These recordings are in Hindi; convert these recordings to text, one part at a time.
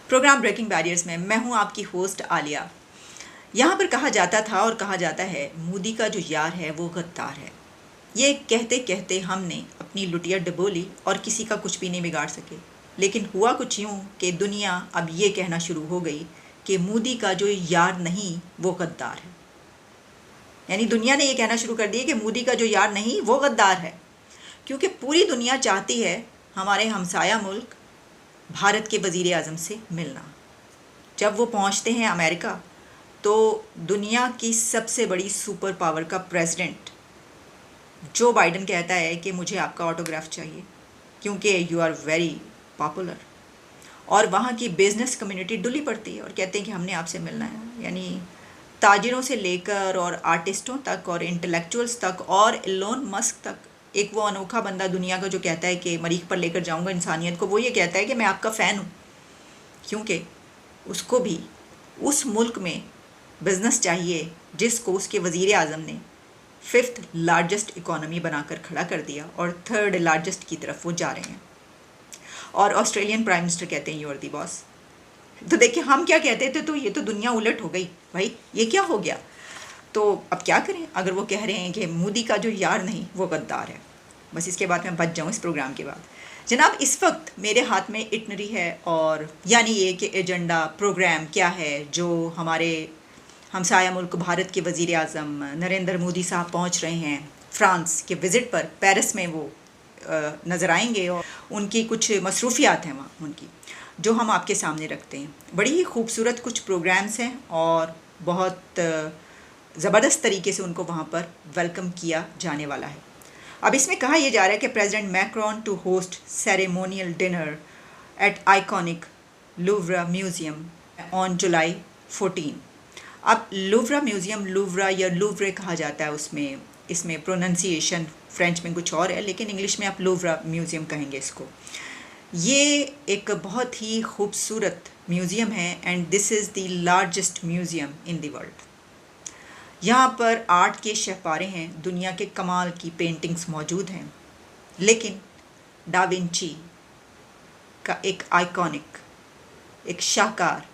प्रोग्राम ब्रेकिंग बैरियर्स में मैं हूं आपकी होस्ट आलिया। यहाँ पर कहा जाता था और कहा जाता है, मोदी का जो यार है वो गद्दार है। ये कहते कहते हमने अपनी लुटिया डबोली और किसी का कुछ भी नहीं बिगाड़ सके। लेकिन हुआ कुछ यूं कि दुनिया अब ये कहना शुरू हो गई कि मोदी का जो यार नहीं वो गद्दार है। यानी दुनिया ने ये कहना शुरू कर दिया कि मोदी का जो यार नहीं वो गद्दार है, क्योंकि पूरी दुनिया चाहती है हमारे हमसाया मुल्क भारत के वज़ीर आज़म से मिलना। जब वो पहुंचते हैं अमेरिका तो दुनिया की सबसे बड़ी सुपर पावर का प्रेसिडेंट जो बाइडन कहता है कि मुझे आपका ऑटोग्राफ चाहिए क्योंकि यू आर वेरी पॉपुलर। और वहाँ की बिजनेस कम्युनिटी डुली पड़ती है और कहते हैं कि हमने आपसे मिलना है। यानी ताजिरों से लेकर और आर्टिस्टों तक और इंटेलेक्चुअल्स तक और एलोन मस्क तक, एक वो अनोखा बंदा दुनिया का जो कहता है कि मरीख पर लेकर जाऊंगा इंसानियत को, वो ये कहता है कि मैं आपका फ़ैन हूँ, क्योंकि उसको भी उस मुल्क में बिज़नेस चाहिए जिसको उसके वज़ीर आज़म ने 5th लार्जेस्ट इकॉनमी बनाकर खड़ा कर दिया और 3rd लार्जेस्ट की तरफ वो जा रहे हैं। और ऑस्ट्रेलियन प्राइम मिनिस्टर कहते हैं यू आर दी बॉस। तो देखिए हम क्या कहते थे, तो ये तो दुनिया उलट हो गई भाई, ये क्या हो गया। तो अब क्या करें अगर वो कह रहे हैं कि मोदी का जो यार नहीं वो गद्दार है। बस इसके बाद मैं बच जाऊँ इस प्रोग्राम के बाद। जनाब, इस वक्त मेरे हाथ में इटनरी है और यानी ये कि एजेंडा प्रोग्राम क्या है जो हमारे हमसाया मुल्क भारत के वज़ीर आज़म नरेंद्र मोदी साहब पहुंच रहे हैं फ्रांस के विज़िट पर। पेरिस में वो नज़र आएंगे और उनकी कुछ मसरूफियात हैं वहाँ उनकी, जो हम आपके सामने रखते हैं। बड़ी ही खूबसूरत कुछ प्रोग्राम्स हैं और बहुत ज़बरदस्त तरीके से उनको वहाँ पर वेलकम किया जाने वाला है। अब इसमें कहा यह जा रहा है कि president Macron to host ceremonial dinner at iconic Louvre museum on July 14। अब लूव्रा म्यूज़ियम, लूव्रा या लूव्रे कहा जाता है उसमें, इसमें प्रोनंसिएशन फ्रेंच में कुछ और है, लेकिन इंग्लिश में आप लूव्रा म्यूज़ियम कहेंगे इसको। ये एक बहुत ही खूबसूरत म्यूज़ियम है and this is the largest museum in the world. यहाँ पर आर्ट के शहपारे हैं, दुनिया के कमाल की पेंटिंग्स मौजूद हैं, लेकिन डा विंची का एक आइकॉनिक, एक शाहकार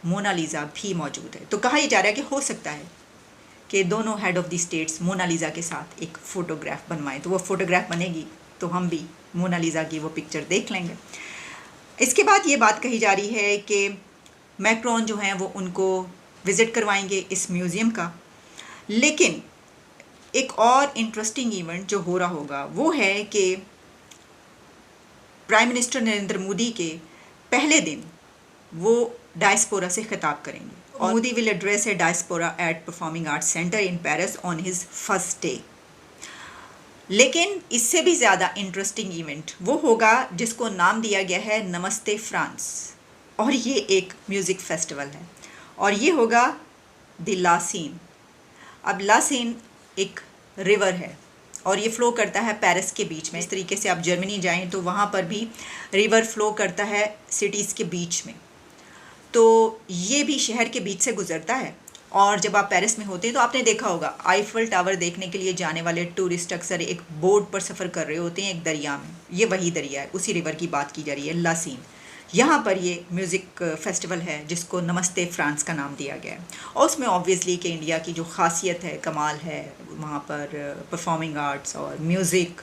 मोनालिसा भी मौजूद है। तो कहा यह जा रहा है कि हो सकता है कि दोनों head of the states Mona Lisa के साथ एक फ़ोटोग्राफ बनवाएं। तो वो फ़ोटोग्राफ बनेगी तो हम भी मोनालिसा की वो पिक्चर देख लेंगे। इसके बाद ये बात कही जा रही है कि मैक्रोन जो हैं वो उनको विज़िट करवाएंगे इस म्यूज़ियम का। लेकिन एक और इंटरेस्टिंग इवेंट जो हो रहा होगा वो है कि प्राइम मिनिस्टर नरेंद्र मोदी के पहले दिन वो डायस्पोरा से खिताब करेंगे और Modi will address a diaspora at performing arts centre in Paris on his first day. लेकिन इससे भी ज़्यादा इंटरेस्टिंग इवेंट वो होगा जिसको नाम दिया गया है नमस्ते फ्रांस, और ये एक म्यूज़िक फेस्टिवल है और ये होगा द ला सीन। अब ला सीन एक रिवर है और ये फ़्लो करता है पेरिस के बीच में। इस तरीके से आप जर्मनी जाएं तो वहाँ पर भी रिवर फ़्लो करता है सिटीज़ के बीच में, तो ये भी शहर के बीच से गुज़रता है। और जब आप पेरिस में होते हैं तो आपने देखा होगा आईफल टावर देखने के लिए जाने वाले टूरिस्ट अक्सर एक बोट पर सफ़र कर रहे होते हैं एक दरिया में। ये वही दरिया है, उसी रिवर की बात की जा रही है, ला सीन। यहाँ पर ये म्यूज़िक फेस्टिवल है जिसको नमस्ते फ्रांस का नाम दिया गया है और उसमें ऑब्वियसली कि इंडिया की जो ख़ासियत है, कमाल है, वहाँ पर परफॉर्मिंग आर्ट्स और म्यूज़िक,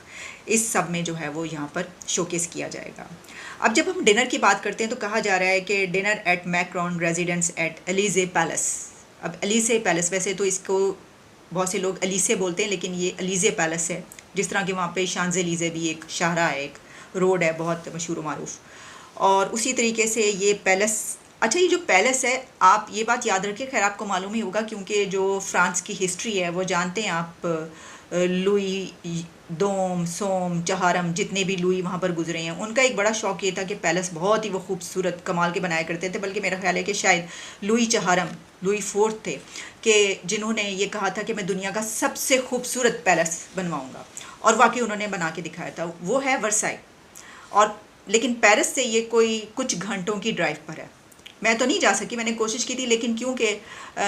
इस सब में जो है वो यहाँ पर शोकेस किया जाएगा। अब जब हम डिनर की बात करते हैं तो कहा जा रहा है कि dinner at Macron residence at Elysee palace. अब एलिजे पैलेस, वैसे तो इसको बहुत से लोग एलिसे बोलते हैं लेकिन ये एलिजे पैलेस है। जिस तरह कि वहाँ पे शांज़-एलिज़े भी एक शाहरा है, एक रोड है बहुत मशहूर व मारूफ, और उसी तरीके से ये पैलेस। अच्छा, ये जो पैलेस है, आप ये बात याद रखिए, खैर आपको मालूम ही होगा क्योंकि जो फ्रांस की हिस्ट्री है वो जानते हैं आप। लुई दोम, सोम, चहारम, जितने भी लुई वहाँ पर गुजरे हैं, उनका एक बड़ा शौक़ ये था कि पैलेस बहुत ही वो खूबसूरत कमाल के बनाया करते थे। बल्कि मेरा ख्याल है कि शायद लुई चहारम, लुई 4th थे कि जिन्होंने ये कहा था कि मैं दुनिया का सबसे खूबसूरत पैलेस बनवाऊँगा, और वाकई उन्होंने बना के दिखाया था। वो है वर्साई, और लेकिन पेरिस से ये कोई कुछ घंटों की ड्राइव पर है। मैं तो नहीं जा सकी, मैंने कोशिश की थी, लेकिन क्योंकि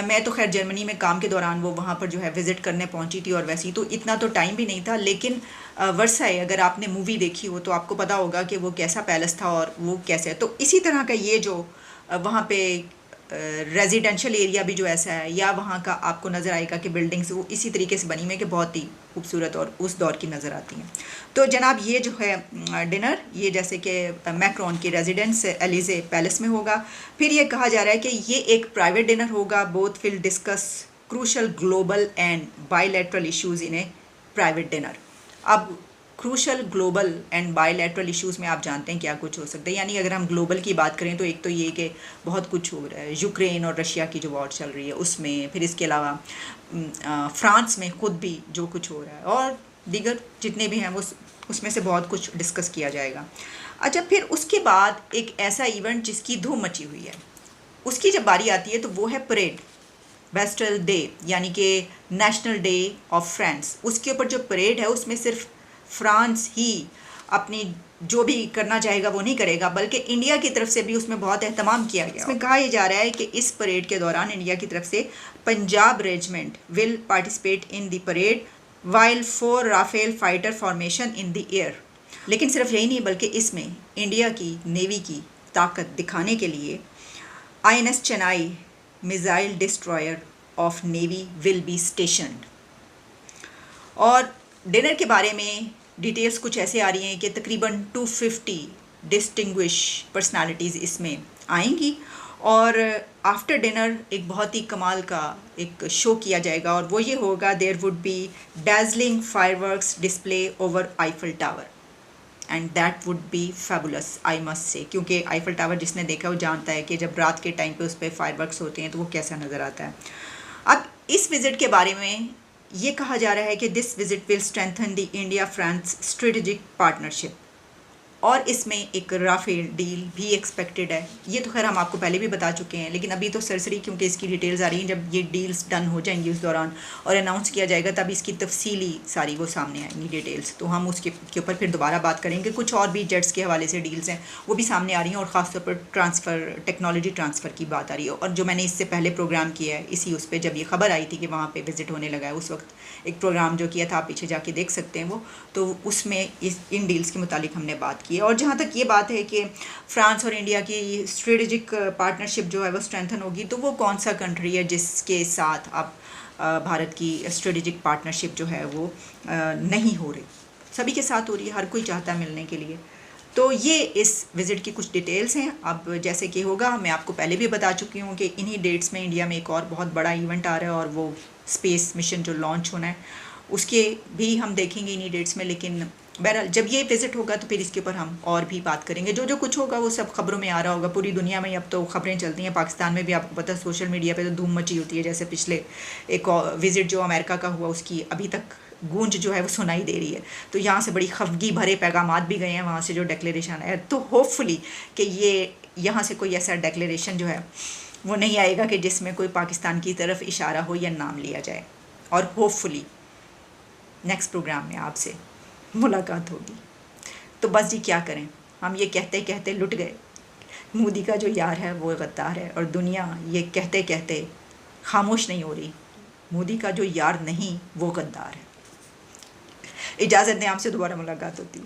मैं तो खैर जर्मनी में काम के दौरान वो वहाँ पर जो है विज़िट करने पहुँची थी और वैसे ही तो इतना तो टाइम भी नहीं था। लेकिन वर्साई, अगर आपने मूवी देखी हो तो आपको पता होगा कि वो कैसा पैलेस था और वो कैसे है। तो इसी तरह का ये जो वहाँ पे रेजिडेंशियल एरिया भी जो ऐसा है, या वहाँ का आपको नज़र आएगा कि बिल्डिंग्स वो इसी तरीके से बनी हुई है कि बहुत ही खूबसूरत और उस दौर की नज़र आती हैं। तो जनाब ये जो है डिनर, ये जैसे कि मैक्रोन की रेजिडेंस एलिजे पैलेस में होगा। फिर ये कहा जा रहा है कि ये एक प्राइवेट डिनर होगा। Both will discuss crucial global and bilateral issues in a private dinner. अब crucial global and bilateral issues में आप जानते हैं क्या कुछ हो सकता है। यानी अगर हम ग्लोबल की बात करें तो एक तो ये कि बहुत कुछ हो रहा है, यूक्रेन और रशिया की जो वॉर चल रही है उसमें, फिर इसके अलावा फ्रांस में खुद भी जो कुछ हो रहा है, और दीगर जितने भी हैं वो उसमें से बहुत कुछ डिस्कस किया जाएगा। अच्छा, फिर उसके बाद एक ऐसा इवेंट जिसकी धूम मची हुई है, उसकी जब बारी आती है तो वो है परेड, बेस्टल डे, यानी कि नेशनल डे ऑफ फ्रांस। उसके ऊपर जो परेड है उसमें सिर्फ फ्रांस ही अपनी जो भी करना चाहेगा वो नहीं करेगा, बल्कि इंडिया की तरफ से भी उसमें बहुत एहतमाम किया गया। इसमें कहा यह जा रहा है कि इस परेड के दौरान इंडिया की तरफ से Punjab regiment will participate in the parade while 4 Rafale fighter formation in the air. लेकिन सिर्फ यही नहीं, बल्कि इसमें इंडिया की नेवी की ताकत दिखाने के लिए INS Chennai missile destroyer of navy will be स्टेशनड। और डिनर के बारे में डिटेल्स कुछ ऐसे आ रही हैं कि तकरीबन 250 डिस्टिंग्विश पर्सनालिटीज़ इसमें आएंगी, और आफ्टर डिनर एक बहुत ही कमाल का एक शो किया जाएगा, और वो ये होगा, there would be dazzling fireworks display over Eiffel tower and that would be fabulous I must say. क्योंकि आईफल टावर जिसने देखा वो जानता है कि जब रात के टाइम पे उस पर फायरवर्क्स होते हैं तो वो कैसा नज़र आता है। अब इस विज़िट के बारे में ये कहा जा रहा है कि this visit will strengthen the India France strategic partnership, और इसमें एक राफेल डील भी एक्सपेक्टेड है। ये तो खैर हम आपको पहले भी बता चुके हैं, लेकिन अभी तो सरसरी क्योंकि इसकी डिटेल्स आ रही हैं। जब ये डील्स डन हो जाएंगी उस दौरान और अनाउंस किया जाएगा, तब इसकी तफसीली सारी वो सामने आएंगी डिटेल्स, तो हम उसके ऊपर फिर दोबारा बात करेंगे। कुछ और भी जेट्स के हवाले से डील्स हैं वो भी सामने आ रही हैं, और ख़ासतौर पर ट्रांसफ़र टेक्नोलॉजी ट्रांसफ़र की बात आ रही है। और जो मैंने इससे पहले प्रोग्राम किया है इसी उस पर, जब ये खबर आई थी कि वहाँ पर विज़िट होने लगा है, उस वक्त एक प्रोग्राम जो किया था, आप पीछे जाके देख सकते हैं वो, तो उसमें इन डील्स के मुतालिक हमने बात की है। और जहाँ तक ये बात है कि फ्रांस और इंडिया की स्ट्रेटेजिक पार्टनरशिप जो है वो स्ट्रेंथन होगी, तो वो कौन सा कंट्री है जिसके साथ अब भारत की स्ट्रेटेजिक पार्टनरशिप जो है वो नहीं हो रही? सभी के साथ हो रही है, हर कोई चाहता है मिलने के लिए। तो ये इस विज़िट की कुछ डिटेल्स हैं। अब जैसे कि होगा, मैं आपको पहले भी बता चुकी हूँ कि इन्हीं डेट्स में इंडिया में एक और बहुत बड़ा इवेंट आ रहा है, और वो स्पेस मिशन जो लॉन्च होना है उसके भी हम देखेंगे इन्हीं डेट्स में। लेकिन बहरहाल जब ये विज़िट होगा तो फिर इसके ऊपर हम और भी बात करेंगे। जो जो कुछ होगा वो सब खबरों में आ रहा होगा, पूरी दुनिया में अब तो खबरें चलती हैं। पाकिस्तान में भी आपको पता है सोशल मीडिया पे तो धूम मची होती है। जैसे पिछले एक विज़िट जो अमेरिका का हुआ उसकी अभी तक गूंज जो है वो सुनाई दे रही है। तो यहाँ से बड़ी खफगी भरे पैगामात भी गए हैं वहाँ से जो डिक्लेरेशन है। तो होपफुली कि ये यहाँ से कोई ऐसा डिक्लेरेशन जो है वो नहीं आएगा कि जिसमें कोई पाकिस्तान की तरफ इशारा हो या नाम लिया जाए। और होपफुली नेक्स्ट प्रोग्राम में आपसे मुलाकात होगी। तो बस जी क्या करें, हम ये कहते कहते लुट गए। मोदी का जो यार है वो गद्दार है, और दुनिया ये कहते कहते खामोश नहीं हो रही। मोदी का जो यार नहीं वो गद्दार है। इजाज़त दें, आपसे दोबारा मुलाकात होती है।